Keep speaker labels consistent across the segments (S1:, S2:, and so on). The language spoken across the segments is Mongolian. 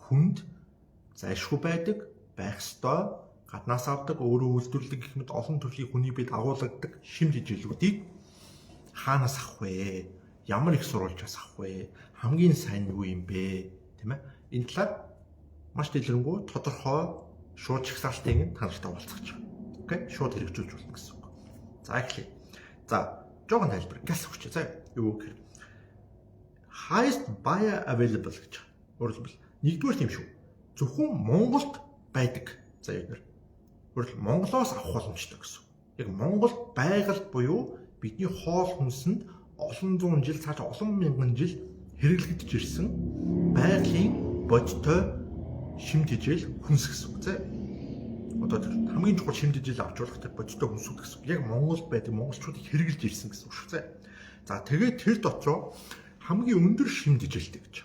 S1: хүнд зайлшгүй байдаг, байх ёстой, гаднаас авдаг, өөрөө үйлдвэрлэдэг гэх мэт олон төрлийн хүний бид агуулгадаг шим жижиглүүдийг хаанаас авах вэ? Ямар их сурвалжаас авах вэ? Хамгийн сайн юу юм бэ? Тийм ээ. Энэ талаар маш дэлгэрэнгүй тодорхой шууд чагсаалтыг танартай уулзах. Окей? Шууд хэрэгжүүлж болно гэсэн үг. За эхлэе. За, жоохон тайлбар гэлс өгч. За, юу гэхээр highest bioavailable гэж. Өөрөлдвөл нэгдүгээр тийм шүү. Зөвхөн Монголд байдаг. За яг өөрөлдвөл Монголоос авах боломжтой гэсэн. Яг Монголд байгаль буюу бидний хоол хүнсэнд олон зуун жил цааш олон мянган жил хэрэглэгдэж ирсэн байгалийн бодтой шим тэжээл хүнс гэсэн үг. За одоо хамгийн чухал шим тэжээл авч болох тэр бодтой хүнсүүд гэсэн. Яг Монголд байдаг монголчуудыг хэрэглэж ирсэн гэсэн үг шүү. За тэгээд тэр дотроо хамгийн өндөр шим тэжээлтэй гэж.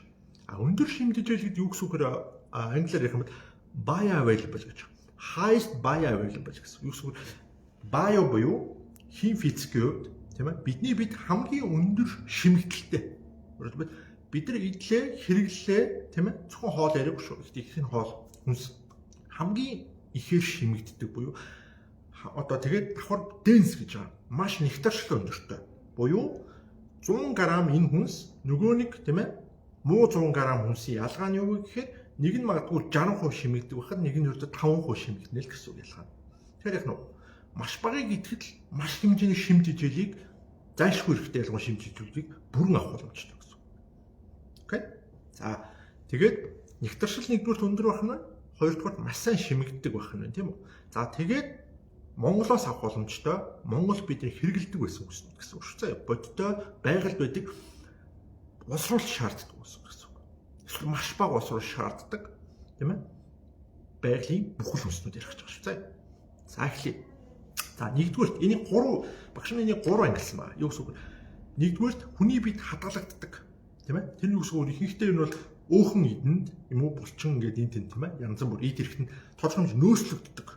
S1: Өндөр шим тэжээл гэдэг юу гэсэн үг вэ? Англиар ярих юм бол bioavailable гэж. Highest bioavailable гэсэн. Юу гэсэн үг? Bio буюу хим физикийн хувьд тийм ээ бидний бид хамгийн өндөр шимэгдэлтэй. Өөрөлдвөл бид нар идлээ, хэрэглээ тийм ээ зөвхөн хоол яриаг шүү. Их нь хоол хүнс хамгийн ихээр шимэгддэг буюу одоо тэгээд давхар денс гэж байгаа. Маш нэгтаршил өндөртэй. Буюу 100 г энэ хүнс нөгөө нэг тийм ээ муу 100 г хүнсийн ялгаа нь юу гэхээр нэг нь магадгүй 60% шимэгдэг байхад нэг нь өөртөө 5% шимэгдэнэ л гэсэн үг ялгаа. Тэгэхээр яг нь маш багыг итгэл маш хэмжээний шим тэжээлийг зайлшгүй хэрэгтэй ялгуун шим тэжээлүүдийг бүрэн авах боломжтой гэсэн. Окей? За тэгээд нэгтаршил нэгдүгээр өндөр байх нь хоёрдугаар маш сайн шимэгддэг байх нь тийм үү? За тэгээд Монголоос авах боломжтой Монгол бидний хэрэгэлдэг байсан гэсэн үг шүү. За бодтой байгальд байдаг усруулах шаарддаг гэсэн үг. Эсвэл маш бага усруулах шаарддаг тийм ээ? Байгалийн бүхэл хүнснүүд ярих гэж байгаа шүү. За эхлэе. За нэгдүгээрт энийг 3 багш нар энийг 3 ангилсан байна. Юу гэсэн үг вэ? Нэгдүгээрт хүний бид хадгалагддаг. Тийм ээ? Тэр юу гэсэн үг вэ? Ихэнхдээ энэ бол өөхөн идэнд юм уу булчин ингээд энэ тийм ээ? Янз бүр ид ирэхэд тодорхой хэмжээ нөөцлөгддөг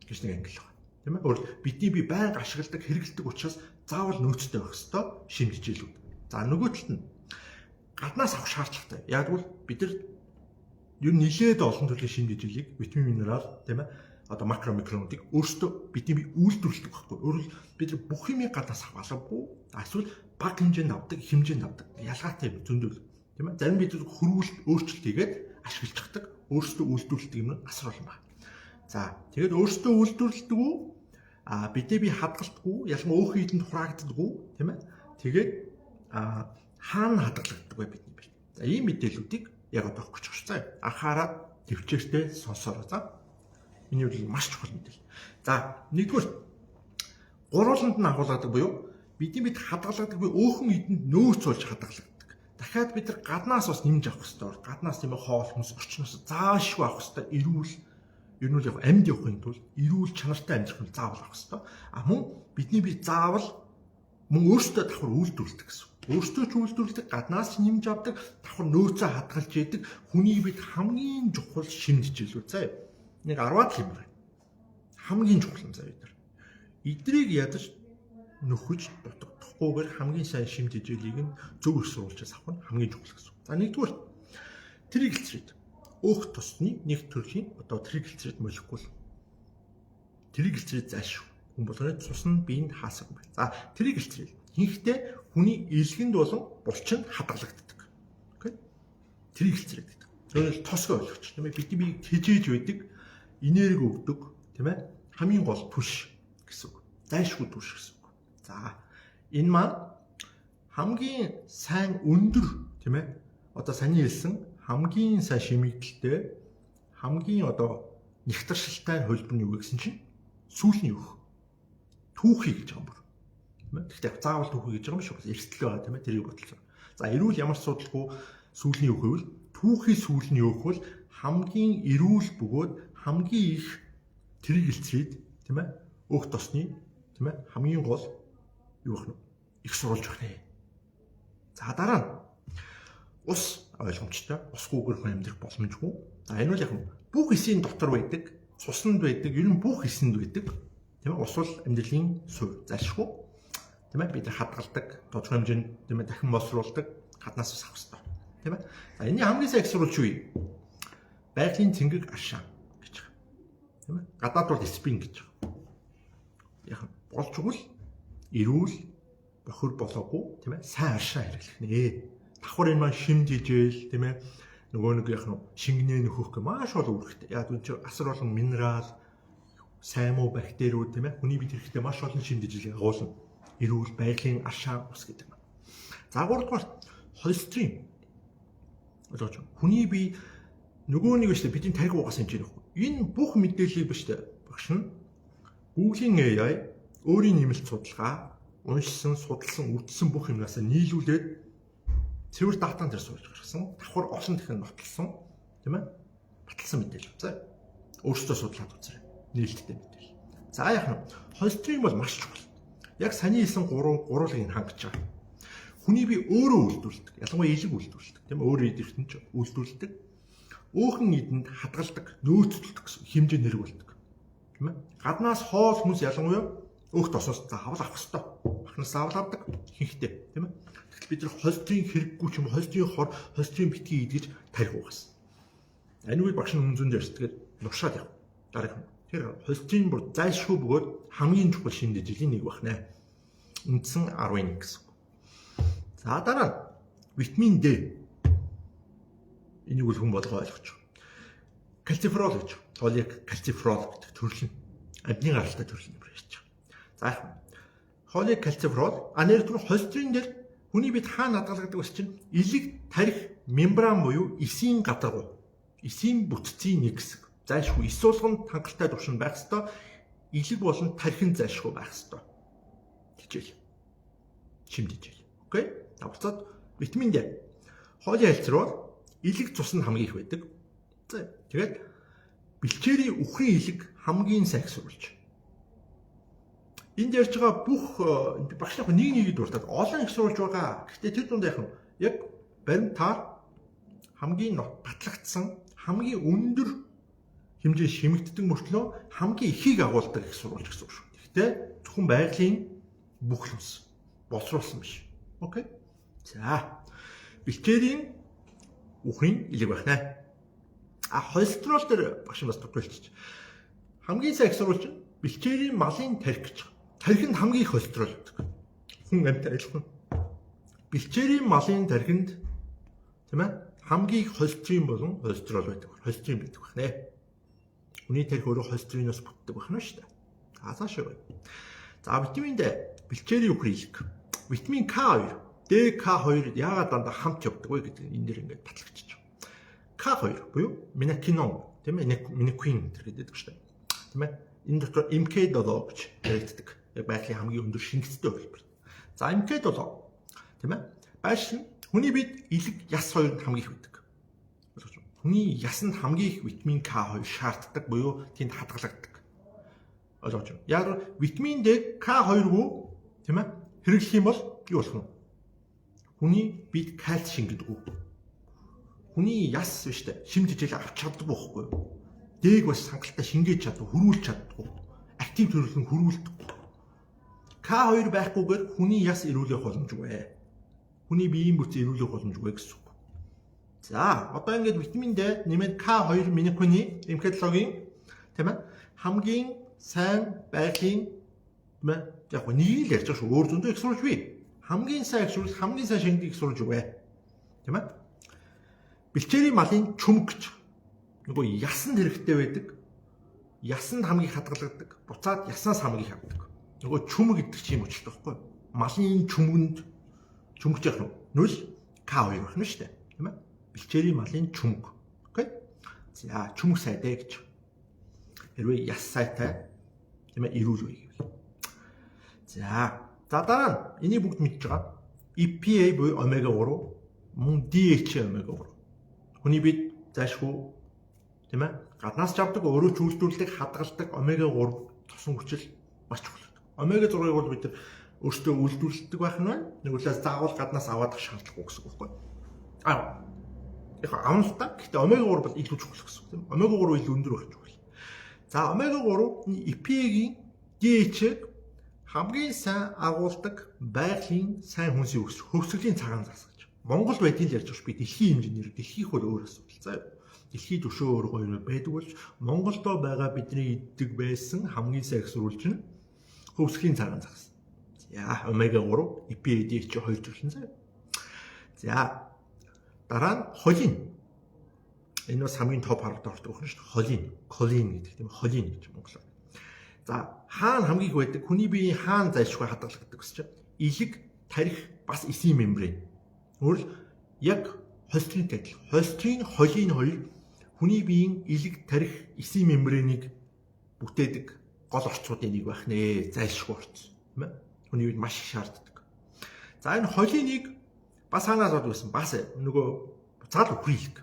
S1: гэж нэг ангил байна. Тийм ээ? Өөрөөр бидний би байнга ашигладаг, хэрэгэлдэг учраас заавал нөөцтэй байх ёстой шим хичээлүүд. За нөгөө талд нь гаднаас авах шаардлагатай. Яг бол бид нар ер нь нэлээд олон төрлийн шим хичээлийг витамин, минерал, тийм ээ? Одоо макро микронуудыг өөрсдөө бидний үйлдвэрлэдэг байхгүй. Өөрөөр бид бүх юмыг гаднаас авалгүй эсвэл бага хэмжээнд авдаг, хэмжээнд авдаг. Ялгаатай юм зөндөл. Тийм ээ? Зарим бид хөрвүүлэлт өөрчлөлт хийгээд ашиглаж чаддаг. Өөрсдөө үйлдвэрлэдэг юм асар олон байна. За тэгээд өөрсдөө үйлдвэрлэдэг үү? Бидээ би хадгалтгүй, ялангуяа өөхөн идэнд хураагддаггүй, тийм ээ? Тэгээд хаана хадгалагддаг вэ бидний бие? За ийм мэдээллүүдийг яг одоо өгч байгаа шүү. Анхаарал төвчээртэй сонсороо. За миний бол маш чухал мэдээлэл. За нэгдүгээр гурвууланд нь агуулгадаг буюу бидний бид хадгалагддаг буюу өөхөн идэнд нөөц болж хадгалагддаг. Дахиад бид нар гаднаас бас нэмж авах хэрэгтэй. Гаднаас тийм хоол хүнс орчноос заашгүй авах хэрэгтэй. Ер нь яг амьд явахын тулд эрүүл чанартай амьдрах нь заавал авах хэрэгтэй. Мөн бидний бид заавал мөн өөрсдөө давхар үйлдвэрлэдэг гэсэн. Өөрсдөө ч үйлдвэрлэдэг, гаднаас нэмж авдаг, давхар нөөцөө хадгалж яадаг хүний бид хамгийн чухал шимт хичээлүүд заяа. Нэг 10-аад юм байна. Хамгийн чухал нь заа бид нар. Эдрийг ядаж нөхөж дутагдахгүйгээр хамгийн сайн шим тэжээлийг нь зөв их сурвалжаас авах нь хамгийн чухал гэсэн. За нэгдүгээр тригглицерид өөх тосны нэг төрлийн одоо тригглицерид молекул. Тригглицерид зайлшгүй. Хүн болгоны цусны биеинд хаасаг байна. За тригглицерид ихэнхдээ хүний эрэлгэнд болон булчинд хадгалагддаг. Окей? Тригглицерид гэдэг. Зөвхөн тосгоо ойлгоч. Тийм ээ бидний бие тэжээж байдаг, энерги өгдөг, тийм ээ? Хамгийн гол түш гэсэн үг. Зайлшгүй түш гэсэн үг. За энэ маань хамгийн сайн өндөр, тийм ээ? Одоо саний хэлсэн хамгийн сайн шимэгдэлтэй, хамгийн одоо нэгтаршилтай хөлбөр нь юу гэсэн чинь сүүлийн өөх. Түүхий гэж байгаа юм байна. Тийм ээ? Гэхдээ заавал түүхий гэж байгаа юм шүү. Эрсдэл байгаа тийм ээ? Тэрийг бодлоо. За эрүүл ямар ч судалгүй сүүлийн өөх гэвэл түүхий сүүлийн өөх бол хамгийн эрүүл бөгөөд хамгийн их тригглицерид тийм ээ? Өөх тосны тийм ээ? Хамгийн гол юу гэх нь их сурвалж байна. За дараа нь ус ойлгомжтой. Усгүйгээр хүн амьдрах боломжгүй. За энэ бол яг бүх эсийн дотор байдаг, цуснд байдаг, ер нь бүх эсэнд байдаг. Тийм ээ? Ус бол амьдралын суурь, зайлшгүй. Тийм ээ? Бид хадгалдаг, тодорхой хэмжээнд тийм ээ? Дахин боловсруулдаг, гаднаас ус авах хэрэгтэй. Тийм ээ? За энэний хамгийн сайн их сурвалж юу вэ? байгалийн цэнгэг аршаа гэж байгаа. Тийм ээ. Гадаад бол спин гэж байгаа. Яг болж игэл эрүүл бохир болоогүй тийм ээ. Сайн аршаа хэрэглэх нэ. Давхар энэ маань шимжижээл тийм ээ. Нөгөө нэг яг шингэнээ нөхөх гэх маш олон үүрэгтэй. Яг үн чи асар олон минерал, сайн муу бактериуд тийм ээ. Хүний бид хэрэгтэй маш олон шимжижээл агуулна. Эрүүл байгалийн аршаа ус гэдэг юм. За 3 дугаар холестерин. Одоо хүний бие нөгөө нэг шүү дээ бидний тархи угаас хэмжээ нөхгүй. Энэ бүх мэдээллийг биш дээ. Багш нь Google-ийн AI өөрийн нэмэлт судалгаа уншсан, судалсан, үтсэн бүх юмнаас нийлүүлээд цэвэр датанд дээр суулж гаргасан. Давхар олон дахин нотлсон, тийм ээ? Баталсан мэдээлэл. За өөрсдөө судлаад үзээрэй. Нээлттэй мэдээлэл. За яах нь холестерин бол маш чухал. Яг саний хэлсэн гурвуулгыг хангаж байгаа. Хүний бие өөрөө үйлдвэрлэдэг. Ялангуяа элэг үйлдвэрлэдэг, тийм ээ? Өөрөө эдгэртэн ч үйлдвэрлэдэг. Өөхөн эдэнд хадгалдаг, нөөцлөлдөг гэсэн хэмжээ нэрвэлдэг. Тийм ээ? Гаднаас хоол хүмүүс ялангуяа өөх тосоос заавал авах хэрэгтэй. Бахнаас заавал авдаг ихэнхдээ, тийм ээ? Тэгвэл бид нар холестерин хэрэггүй ч юм уу, холестерин хор, холестерин битгий идэж тарих угаас. Энэ үед багш нь үнзэн дээр тэгээд нуршаад яв. Дараагийн. Тэр холестерин бүр зайлшгүй бөгөөд хамгийн чухал шинжээлийн нэг байна. Үндсэн 11 гэсэн. За дараа нь витамин D. Энийг үл хүн болго ойлгож байгаа. Кальциферол гэж. Тоол яг кальциферол гэдэг төрөл нь амтны гаралтай төрөл юм ярьж байгаа. За яг хоолыг кальциферол нэр түр холестерин дээр хүний бид хаана хадгалагддаг бас чинь элэг тарих мембран буюу эсийн гадаргуу. Эсийн бүтцийн нэг хэсэг. Зайлшгүй эс суулганд хангалттай төвшин байх ёстой. Элэг болон тархин зайлшгүй байх ёстой. Хичээл. Шимдэжээл. Окей? Давцаад витамин D. Хоолын хэлцрүүл элэг цус нь хамгийн их байдаг. За тэгээд бэлчээрийн үхрийн элэг хамгийн сайн сурвалж. Энд ярьж байгаа бүх багш нар нэг дуртаад олон их сурвалж байгаа. Гэхдээ тэр дунд яг баримтаар хамгийн батлагдсан, хамгийн өндөр хэмжээ шимэгддэг мөртлөө хамгийн ихийг агуулдаг их сурвалж гэсэн үг шүү. Гэхдээ зөвхөн байгалийн бүх юмс боловсруулсан биш. Окей. За бэлчээрийн үхрийн элэг байна. Холестерол дээр багш бас тохиолдчих. Хамгийн сайн их сурвалж нь бэлчээрийн малын тархи гэж. Тархинд хамгийн их холестерол байдаг. Хүн амьтад ажиллах нь. Бэлчээрийн малын тархинд тийм ээ хамгийн их холестерин болон холестерол байдаг. Холестерин байдаг байна. Хүний тархи өөрөө холестериноос бүтдэг байна шүү дээ. Цаашаа бай. За витамин D бэлчээрийн үхрийн элэг. Витамин K2 DK2 яагаад дандаа хамт явдаг вэ гэдэг энэ дэр ингээд батлагчиж байгаа. K2 буюу минакинон тийм ээ минакин гэдэг шүү дээ. Тийм ээ энэ дотор MK7 гэж яригддаг. Яг байгалийн хамгийн өндөр шингэцтэй хувилбар. За MK7 тийм ээ байш хүний бид элэг яс хоёрт хамгийн их байдаг. Ойлгож байна. Хүний ясанд хамгийн их витамин K2 шаарддаг буюу тэнд хадгалагддаг. Ойлгож байна. Яг витамин D K2-гүй тийм ээ хэрэглэх юм бол юу болох вэ? Хүний бид кальц шингэдэг. Хүний яс биш үү? Шимжижээл авч чаддаг байхгүй юу? Дээг бас хангалттай шингээж чаддаг, хөрвүүлж чаддаг. Актив төрөл нь хөрвүүлдэг. K2 байхгүйгээр хүний яс эрүүлэх боломжгүй. Хүний биеийн бүтц эрүүлэх боломжгүй гэсэн үг. За, одоо ингээд витамин D нэмээд K2 минакины эмкологийн тийм ээ хамгийн сайн байгалийн тийм ээ яг нэг л ярьж байгаа шүү. Өөр зөндөө их сурж бий. Хамгийн сайн их сурж, хамгийн сайн шингэдэг их сурж үгүй. Тийм ээ? Бэлчээрийн малын чүмэг гэж. Нөгөө ясанд хэрэгтэй байдаг. Ясанд хамгийн хадгалагддаг. Буцаад яснаас хамгийн их авдаг. Нөгөө чүмэг гэдэг чинь юм учиртай байхгүй юу? Малын чүмгэнд чүмгэж яах нь нүл K2 байна шүү дээ. Тийм ээ? Бэлчээрийн малын чүмэг. Окей? За, чүмэг сайтай гэж. Хэрвээ яс сайтай тийм ээ эрүүл үе гэвэл. За дараа нь энийг бүгд мэдж байгаа. EPA буюу омега 3, мөн DHA омега 3. Хүний бид зайлшгүй тийм ээ гаднаас авдаг өөрөө ч үйлдвэрлэдэг хадгалдаг омега 3 тосон хүчил маш чухал. Омега 6-ыг бол бид өөртөө үйлдвэрлэдэг байх нь байна. Нэг үлээс заавал гаднаас аваад шаардлагагүй гэсэн үг байхгүй. Яг амлалтаа. Гэхдээ омега 3 бол илүү чухал гэсэн үг тийм. Омега 3 илүү өндөр байх чухал. За омега 3 EPA-гийн DHA хамгийн сайн агуулдаг байгалийн сайн хүнсийн хөвсгөлийн цагаан зас гэж. Монгол байдгийг ярьж байгаа ш би дэлхийн хэмжээгээр дэлхийх бол өөр асуудал. За дэлхийд өшөө өөр байдаг болж Монголдо байгаа бидний иддэг байсан хамгийн сайн их сурвалж нь хөвсгийн цагаан загас. За омега 3, EPA, DHA 2 төрлийн зав. За дараа нь холин. Энэ бас хамгийн топ хараад ордог хүн шүү дээ. Холин, колин гэдэг тийм холин гэж монголоор. За хаана хамгийн их байдаг? Хүний биеийн хаана зайлшгүй хадгалагддаг гэж чинь илэг, тарих, бас эсийн мембран. Өөрөлд яг холестеринтэй адилхан. Холестерин, холин хоёр хүний биеийн илэг, тарих, эсийн мембраныг бүтээдэг гол орчуудын нэг байх нэ. Зайлшгүй орц, тийм ээ. Хүний биед маш их шаарддаг. За энэ холиныг бас хаанаас авдаг гэсэн? Бас нөгөө цаал үхрийн илэг.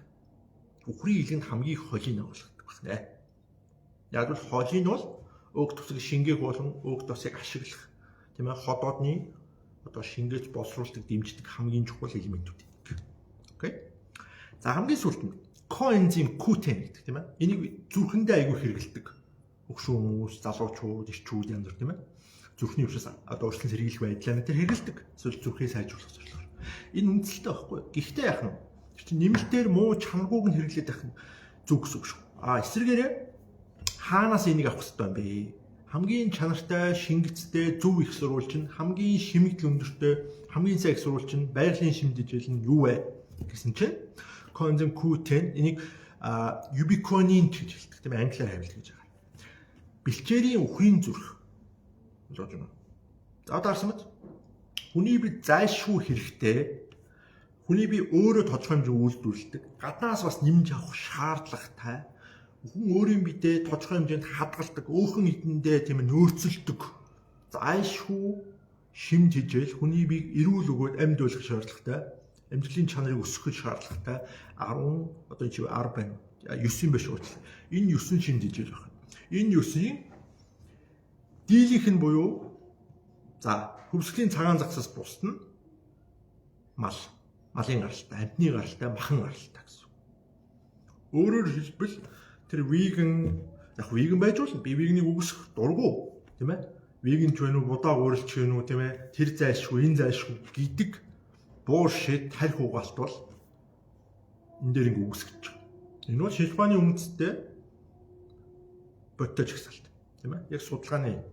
S1: Үхрийн илгэнд хамгийн их холин агуулгадаг байна. Яг л холин бол өг тусаг шингээх болон өг тусыг ашиглах тийм ээ ходоодны одоо шингээж боловсруулалтыг дэмждэг хамгийн чухал элементүүд. Окей. За хамгийн сүүлд нь коэнзим Q10 гэдэг тийм ээ. Энийг зүрхэндээ аягүй хэрэгэлдэг. Өгшөө хүмүүс, залуучууд, ирчүүд янз бүр тийм ээ. Зүрхний өвчнөөс одоо өөрчлөлт сэргийлэх байдлаа тэр хэрэгэлдэг. Эсвэл зүрхээ сайжруулах зорилгоор. Энэ үндсэлтэй байхгүй. Гэхдээ яах нь нэмэлтээр муу чанаргууг нь хэрэглээд байх нь зүг гэсэн үг шүү. Эсвэргээрээ хаанаас энийг авах хэрэгтэй юм бэ? Хамгийн чанартай, шингэцтэй, зөв их сурвалж нь хамгийн шимэгдэл өндөртэй, хамгийн сайн их сурвалж нь байгалийн шимдэжэл нь юу вэ гэсэн чинь коэнзим Q10 энийг ubiquinone гэж хэлдэг тийм англиар хавилт гэж байгаа. Бэлчээрийн үхрийн зүрх болж байна. За даарсан мэт хүний бие зайлшгүй хэрэгтэй. Хүний бие өөрөө тодорхой хэмжээ үйлдвэрлэдэг. Гаднаас бас нэмж авах шаардлагатай. Хүн өөрийн биедээ тодорхой хэмжээнд хадгалдаг, өөхөн эдэндээ тийм нөөцөлдөг. Зайлшгүй шимж хижээл хүний биеийг эрүүл өгөөд амьд байлгах шаардлагатай. Амьдралын чанарыг өсгөх шаардлагатай 10 одоо чи 10 байна. 9 биш уучлаа. Энэ 9 шимж хижээл байна. Энэ 9-ийн дийлийнх нь буюу за хөвсглийн цагаан загсаас бусд нь малын гаралтай, амтны гаралтай, махан гаралтай гэсэн. Өөрөөр хэлбэл тэр веган байж болно. Би веганыг үгүйсэх дургу, тийм ээ. Веган ч вэ нү, будаа ууралч вэ нү, тийм ээ. Тэр зайлшгүй, энэ зайлшгүй гэдэг буушит тарих угаалт бол энэ дээр ингэ үгүйсгэж байгаа. Энэ бол шилбааны үндэстэй бодтож ихсэлт, тийм ээ. Яг судалгааны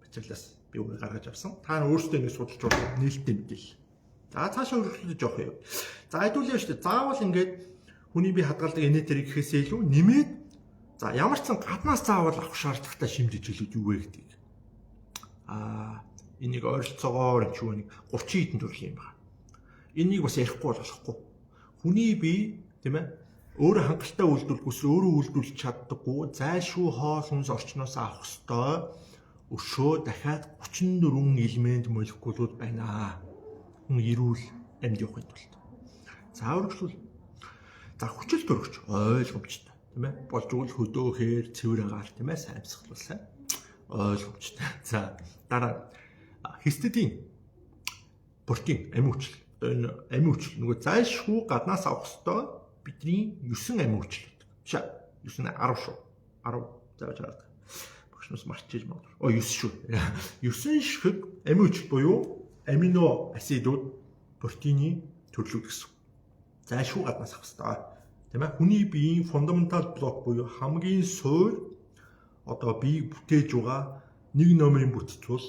S1: материалаас би үгээ гаргаж авсан. Та өөрсдөө ингэ судалж байгаа нээлттэй мэдээлэл. За цаашаа өргөжлөж явах юм. За хэдүүлээ шүү дээ. Заавал ингээд хүний бие хадгалдаг энетерийг гэхээсээ илүү нэмээд за ямар ч сан гаднаас заавал авах шаардлагатай шимж хичээлүүд юу вэ гэдэг. Энийг ойролцоогоор юм шиг нэг 30 хэдэн төрлийн юм байна. Энийг бас ярихгүй болохгүй. Хүний бие тийм ээ өөрөө хангалттай үйлдвэрлэх үс өөрөө үйлдвэрлэж чаддаггүй зайлшгүй хоол хүнс орчноос авах ёстой өшөө дахиад 34 элемент молекулууд байна. Хүн эрүүл амьд явахын тулд. За өргөжлөл. За хүчил төрөгч ойлгомжтой, тийм ээ. Болж өгөл хөдөөхээр цэвэр агаар тийм ээ саймсгалуулсан. Ойлгомжтой. За дараа хистидин протеин амин хүчил. Одоо энэ амин хүчил нөгөө зайлшгүй гаднаас авах ёстой бидний 9 амин хүчил. Биш 9 10 шүү. 10 зааж байгаа. Багшнаас марчиж магадгүй. 9 шүү. 9 шиг амин хүчил буюу амино асидууд протеины төрлүүд гэсэн. Зайлшгүй гаднаас авах хэрэгтэй. Тийм ээ. Хүний биеийн фундаментал блок буюу хамгийн суур одоо биеийг бүтээж байгаа нэг номерын бүтц бол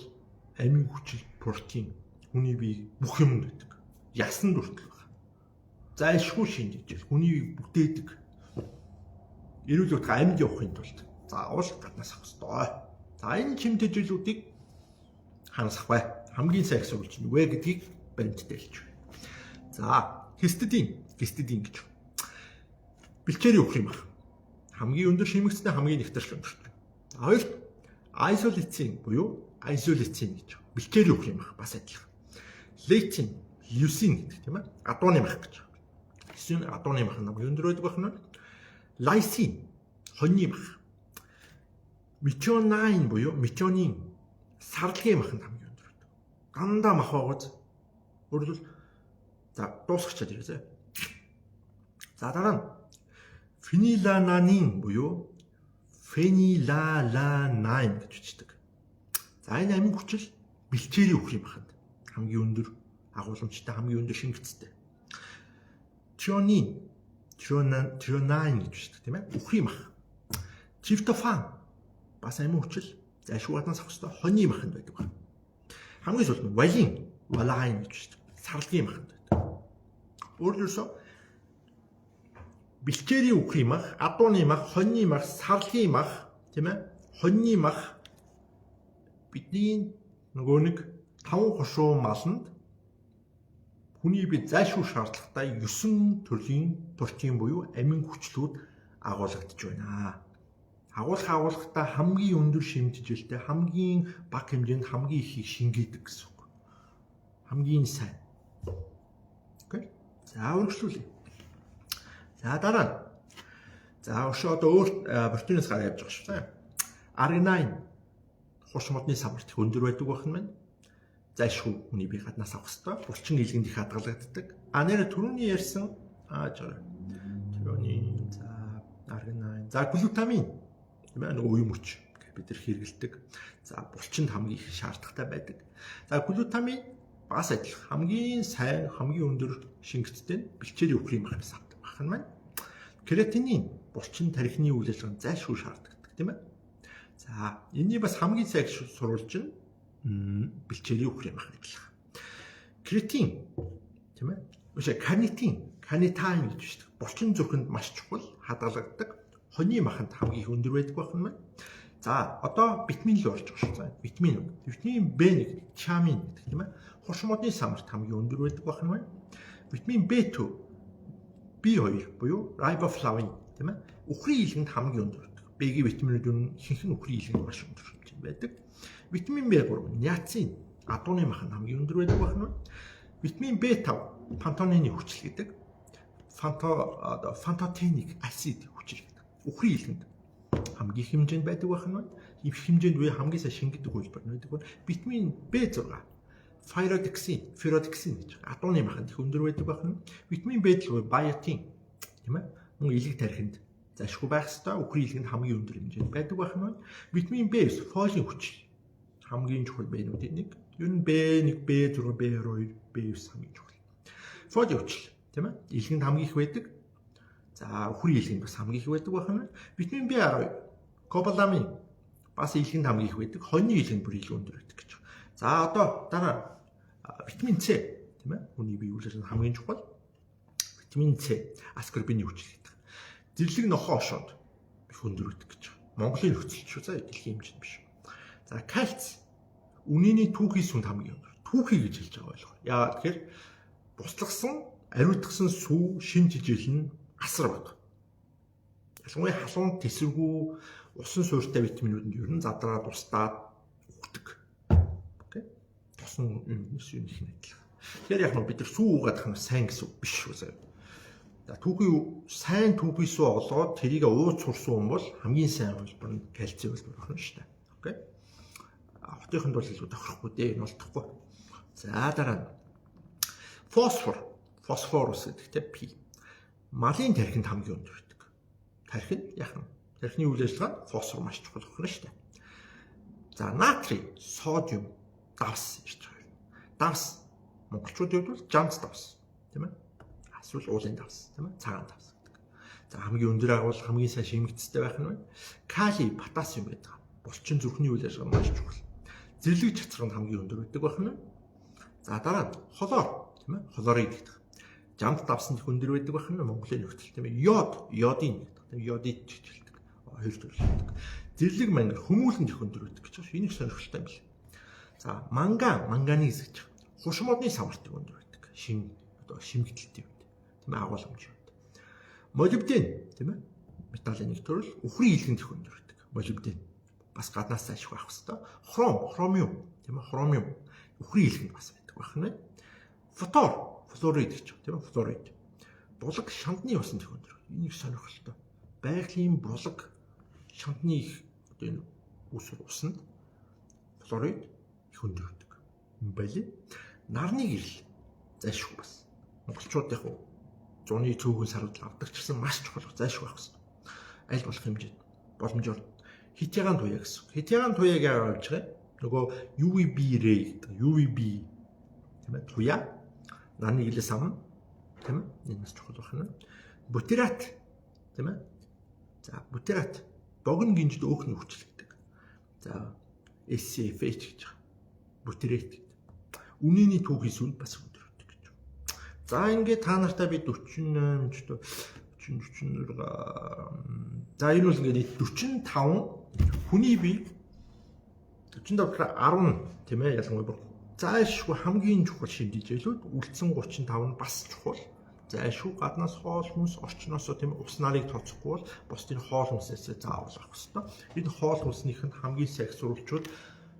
S1: амин хүчил протеин. Хүний биеийг бүх юмд байдаг. Ясан дүртэл байна. Зайлшгүй шинжиж хүний биеийг бүтээдэг. Эрүүл утга амьд явахын тулд заавал гаднаас авах хэрэгтэй. За энэ чимтэжлүүдийг хаанаас авах вэ? Хамгийн сайн сурвалж нь вэ гэдгийг баримттай хэлж байна. За, хистидин гэж. Бэлчээрийн үхрийн мах. Хамгийн өндөр шимэгцтэй хамгийн нэгтрэл өндөртэй. За, хоёрт айзолицин буюу айзолицин гэж. Бэлчээрийн үхрийн мах бас адилхан. Лейцин, люсин гэдэг тийм ээ. Адууны мах гэж. Эсвэл адууны мах хамгийн өндөр байдаг байна. Лайсин, хоньны мах. Метионин буюу метионин сарлагын мах хамгийн дандаа мах байгууз. Өөрөлдвөл за дуусгачаад ирээ зэ. За дараа нь фенилаланин буюу фенилаланин гэж бичдэг. За энэ амин хүчил бэлчээрийн үхрийн маханд хамгийн өндөр агуулмжтай хамгийн өндөр шингэцтэй. Тионин трионайн гэж байна тийм ээ. Үхрийн мах. Триптофан бас амин хүчил зайшгүй гаднаас авах хэрэгтэй хоньны маханд байдаг байна. Хамгийн сүүлд нь валайн гэж байна. Сарлагын маханд байдаг. Өөрөлдөө бэлчээрийн үхрийн мах, адууны мах, хоньны мах, сарлагын мах тийм ээ. Хоньны мах бидний нөгөө нэг 5 хошуу маланд хүний бие зайлшгүй шаардлагатай 9 төрлийн турчин буюу амин хүчлүүд агуулгадж байна. Агуулгахдаа хамгийн өндөр шимтгэлтэй, хамгийн бага хэмжээнд хамгийн ихийг шингээдэг гэсэн үг. Хамгийн сайн. Окей. За үргэлжлүүлье. За дараа нь. За одоо өөр протеинээс гараа явж байгаа шүү дээ. Аргинин хурц модны самбарт их өндөр байдаг байх нь байна. Зайлшгүй хүний бие гаднаас авах хэрэгтэй. Булчин гэлгэнд их хадгалагддаг. Нэр түрүүний ярьсан трионин, за аргинин, за глутамин тийм ээ нөгөө үе мөч бид нар хэрэгэлдэг. За булчинд хамгийн их шаардлагатай байдаг. За глутамин бас адил хамгийн сайн, хамгийн өндөр шингэцтэй бэлчээрийн үхрийн махнаас авдаг байх нь байна. Креатинин булчин тархины үйл ажиллагаанд зайлшгүй шаардлагатай тийм ээ. За энэний бас хамгийн сайн сурвалж нь бэлчээрийн үхрийн мах ажиллах. Креатин тийм ээ. Карнитин гэж байна. Булчин зүрхэнд маш чухал хадгалагддаг. Хоньны маханд хамгийн их өндөр байдаг байх нь байна. За одоо витамин руу орж байгаа шүү. За витамин B1, тиамин гэдэг тийм ээ. Хурц модны самбарт хамгийн өндөр байдаг байх нь байна. Витамин B2, B2 буюу рибофлавин тийм ээ. Үхрийн илгэнд хамгийн өндөр байдаг. B-ийн витаминууд нь ихэнх нь үхрийн илгэнд маш өндөр хэмжээнд байдаг. Витамин B3, ниацин, адууны маханд хамгийн өндөр байдаг байх нь байна. Витамин B5, пантонины хүчил гэдэг. Фантотеник acid хүчил гэдэг. Үхрийн илгэнд хамгийн их хэмжээнд байдаг байх нь байна. Их хэмжээнд үе хамгийн сайн шингэдэг үйлбэр нь байдаг. Витамин B6, феродиксин гэж адууны маханд их өндөр байдаг байх нь. Витамин B7, биотин тийм ээ. Мөн илэг тархинд зайлшгүй байх ёстой. Үхрийн илгэнд хамгийн өндөр хэмжээнд байдаг байх нь. Витамин B9, фолийн хүчил хамгийн чухал бээнүүдийн нэг. Ер нь B1, B6, B2, B9 хамгийн чухал. Фолийн хүчил тийм ээ. Илгэнд хамгийн их байдаг. За үхрийн илгэнд бас хамгийн их байдаг байх нь. Витамин B12, кобаламин бас илгэнд хамгийн их байдаг. Хоньны илгэнд бүр илүү өндөр байдаг гэж. За одоо дараа витамин С тийм ээ. Хүний бие үйл ажиллагаанд хамгийн чухал. Витамин С, аскорбины хүчил гэдэг. Зэрлэг нохоо ошоод их өндөр байдаг гэж. Монголын нөхцөл шүү. За дэлхийн хэмжээнд биш. За кальц, үнэний түүхий сүнд хамгийн өндөр. Түүхий гэж хэлж байгаа ойлгоо. Яагаад тэгэхээр буслагсан, ариутгсан сүү, шин жижил нь асар бага. Ялангуяа халуун тэсэргүй усан суурьтай витаминууд нь ер нь задраад устдаад өгдөг. Окей. Тосон юм их адилхан. Тэгэхээр яг нь бид нар сүү угаадах нь сайн гэсэн үг биш үү заяа. За сайн түүхий сүү олоод тэрийг ууц сурсан хүн бол хамгийн сайн хөлбөр нь кальци хөлбөр байна шүү дээ. Окей. Хотынхонд бол илүү тохирохгүй дээ, энэ бол тахгүй. За дараа нь фосфорус гэдэг P. Малын тархинд хамгийн өндөр байдаг. Тархинд тархины үйл ажиллагаанд фосфор маш чухал байна шүү дээ. За натрий, содиум, давс гэж байна. Давс монголчуудын хувьд бол жамц давс, тийм ээ. Эсвэл уулын давс, тийм ээ. Цагаан давс гэдэг. За хамгийн өндөр агуул хамгийн сайн шимэгцтэй байх нь байна. Калий, потасиум гэдэг. Булчин зүрхний үйл ажиллагаа маш чухал. Зэрлэг чацранд хамгийн өндөр байдаг байх нь. За дараа нь хлор, тийм ээ. Хлорид гэдэг. Жамт давсанд их өндөр байдаг байх нь Монголын нөхцөл тийм ээ. Йодин гэдэг. Тийм йодид гэж хэлдэг. Хоёр төрөл байдаг. Зэрлэг мангар хүмүүлэнд их өндөр байдаг гэж байна. Энийг сонирхолтой юм байна. За манганез гэж. Хурц модны самбарт өндөр байдаг. Шимэгдэлтэй үед. Тийм ээ агуулгамж үед. Молибден тийм ээ. Металлын нэг төрөл үхрийн илгэнд их өндөр байдаг. Молибден бас гаднаас зайлшгүй авах хэрэгтэй. Хромиум тийм ээ. Хромиум үхрийн илгэнд бас байдаг байх нь. Флорид гэж тийм ээ. Флорид. Булаг шандны усанд их өндөр. Энийг сонирхолтой. Байгалийн булаг шандны их энэ усанд флорид их өндөр байдаг. Бали нарны гэрэл зайлшгүй бас. Монголчууд яг зуны цөөхөн сард авдаг ч гэсэн маш чухал зайлшгүй байх хэрэгтэй. Аль болох хэмжээнд боломжоор хитягаан туяа гэсэн. Хитягаан туяаг явуулж байгаа. Нөгөө UVB ray гэдэг. UVB тийм ээ туяа нарны гэрэлээс авна. Тийм ээ. Энэ маш чухал байна. Бутират тийм ээ. За бутират богино гинжид өөхний хүчил гэдэг. За SCFH гэж байгаа. Бутират гэдэг. Үнэний түүхий сүл бас өндөрөдөг гэж. За ингээд та нартай би 48 46 за энэ бол ингээд 45 хүний бие 45-аар 10 тийм ээ ялангуяа зайлшгүй хамгийн чухал шимтгэлүүд үлдсэн 35 нь бас чухал. Зайлшгүй гаднаас хоол хүнс орчноос тийм ус нарыг тооцохгүй бол бусдын хоол хүнсээс заавал авах хэрэгтэй. Энэ хоол хүнснийх нь хамгийн сайн сурвалжууд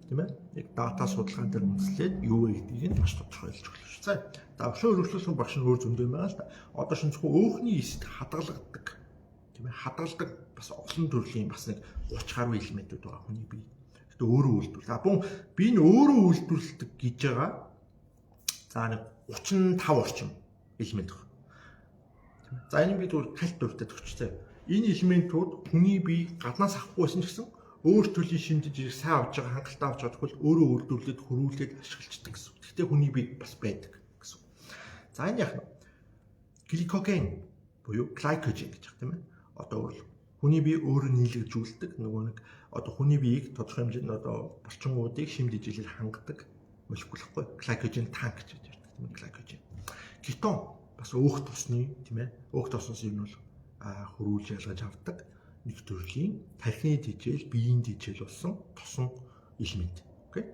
S1: тийм ээ яг дата судалгаан дээр үндэслээд юу вэ гэдгийг нь маш тодорхой ойлгож өгөх шүү. За давшин өргөжлүүлсэн багш нь өөр зөндөө байгаа л да. Одоо шинэ зөвхөн өөхний эсэд хадгалагддаг тийм ээ хадгалдаг бас олон төрлийн бас нэг 30 гаруй элементүүд байгаа хүний бие. Гэтэ өөрөө үйлдвэрлэдэг. Абун би энэ өөрөө үйлдвэрлэдэг гэж байгаа. За нэг 35 орчим элемент байна. За энэ би зүгээр калт дуртай төгчтэй. Энэ элементүүд хүний бие гаднаас авахгүйсэн ч гэсэн өөр төрлийн шимтэж ирэх сайн авч байгаа хангалттай авч чадахгүй бол өөрөө үйлдвэрлээд хөрвүүлээд ашиглаждаг гэсэн. Гэхдээ хүний бие бас байдаг гэсэн. За энэ яг нь гликоген буюу глайкоген гэж байгаа тийм ээ. Одоо бол хүний бие өөрөө нийлэгжүүлдэг нөгөө нэг одоо хүний биеийг тодорхой хэмжээнд одоо булчингуудыг шимтэж ирэх хангадаг молекул гэхгүй гликоген танк гэж ярьдаг тийм ээ гликоген. Кетон бас өөх тосны тийм ээ өөх тосноос юм бол хөрвүүлж ялгаж авдаг нэг төрлийн тархины тэжээл биеийн тэжээл болсон тосон элемент. Окей.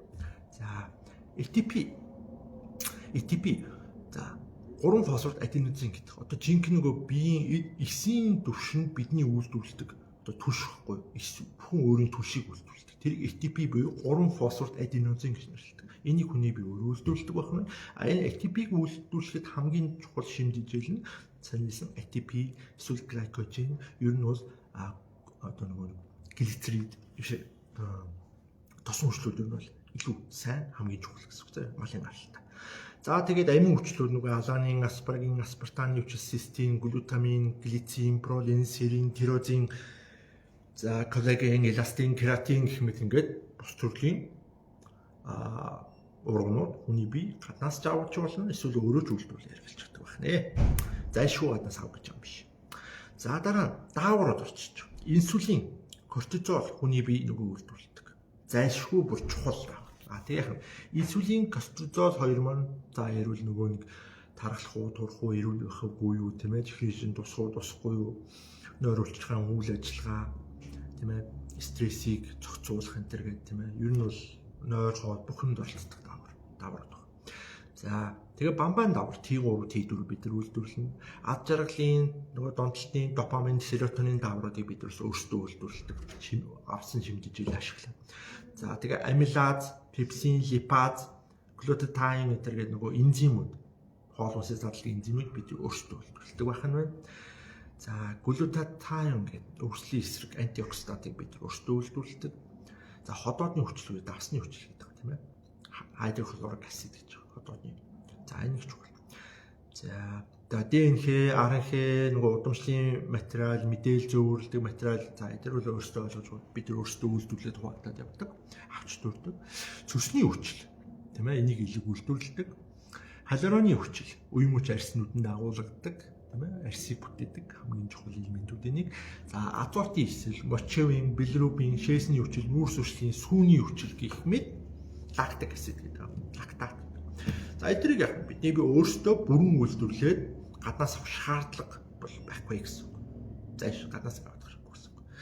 S1: За ATP за 3 фосфорт аденозин гэдэг. Одоо жинхэнэ нөгөө биеийн эсийн түвшинд бидний үйлдвэрлэдэг одоо түлш байхгүй бүхэн өөрийн түлшийг үйлдвэрлэдэг. Тэр ATP буюу 3 фосфорт аденозин гэж нэрлэдэг. Энийг хүний бие өөрөө үйлдвэрлэдэг байна. Энэ ATP-г үйлдвэрлэхэд хамгийн чухал шимтгэлэл нь санийсан ATP эсвэл гликоген ер нь бол одоо нөгөө глицерид биш тосон хүчлүүд нь бол илүү сайн хамгийн чухал гэсэн үг зэ малын гаралтай. За тэгээд амин хүчлүүд нөгөө аланин, аспаргин, аспартаны хүчил, цистин, глутамин, глицин, пролин, серин, тирозин, за коллаген, эластин, кератин гэх мэт ингээд бус төрлийн ургамууд хүний бие гаднаас авч болно эсвэл өөрөө ч үйлдвэрлэж хэрэгжилж чаддаг байна. Зайлшгүй гаднаас авах гэж юм биш. За дараа нь дааврууд орчиж. Инсулин, кортизол хүний бие нөгөө үйлдвэрлэдэг. Зайлшгүй бүр чухал байна. Тэгээ инсулин, кортизол хоёр маань за ярил нөгөө нэг тархлах уу, турах уу, эрүүл байх уу юу тийм ээ, чихрийн тусах уу, тусахгүй юу, нойр улчирхайн үйл ажиллагаа тийм ээ, стрессийг зохицуулах энэ төр гэдэг тийм ээ. Ер нь бол нойр хоод бүхэнд оролцдог давар байна. За тэгээ бамбайн давар T3, T4 бид нар үйлдвэрлэнэ. Ад жаргалын нөгөө донтолтын допамин, серотонин давруудыг бид нар өөрсдөө үйлдвэрлэдэг. Авсан шимтгэлийг ашиглана. За тэгээ амилаз, пепсин, липаз, глутатин гэдэг нөгөө энзимүүд, хоол хүнсээс зарладаг энзимүүд бид өөрсдөө үйлдвэрлэдэг байна. За глутатин гэдэг өвслийн эсрэг антиоксидантыг бид өөрсдөө үйлдвэрлэдэг. За ходоодны хүчил, давсны хүчил гэдэг тийм ээ. Хайдрохлорик асид гэж ходоодны. За энэ их чухал. За ДНХ, РНХ нөгөө удамшлын материал, мэдээлэл зөвөрлөдөг материал за эдгээр бол өөрсдөө ойлгож бид өөрсдөө үйлдвэрлээд хуваагдаад явдаг, авч дурдаг. Цөсний хүчил тийм ээ энийг илэг үйлдвэрлэдэг. Халероны хүчил, үе мөч арснууд нь дагуулдаг тийм ээ арсыг бүтээдэг хамгийн чухал элементүүд энийг. За азотын эсэл, мочевин, билирубин, шээсний хүчил, нүүрс өршлийн сүүний хүчил гэх мэт лактик асид гэдэг лактат. За эдрийг яг бидний би өөрсдөө бүрэн үйлдвэрлээд гаднаас авах шаардлага бол байхгүй гэсэн үг. Зайш гаднаас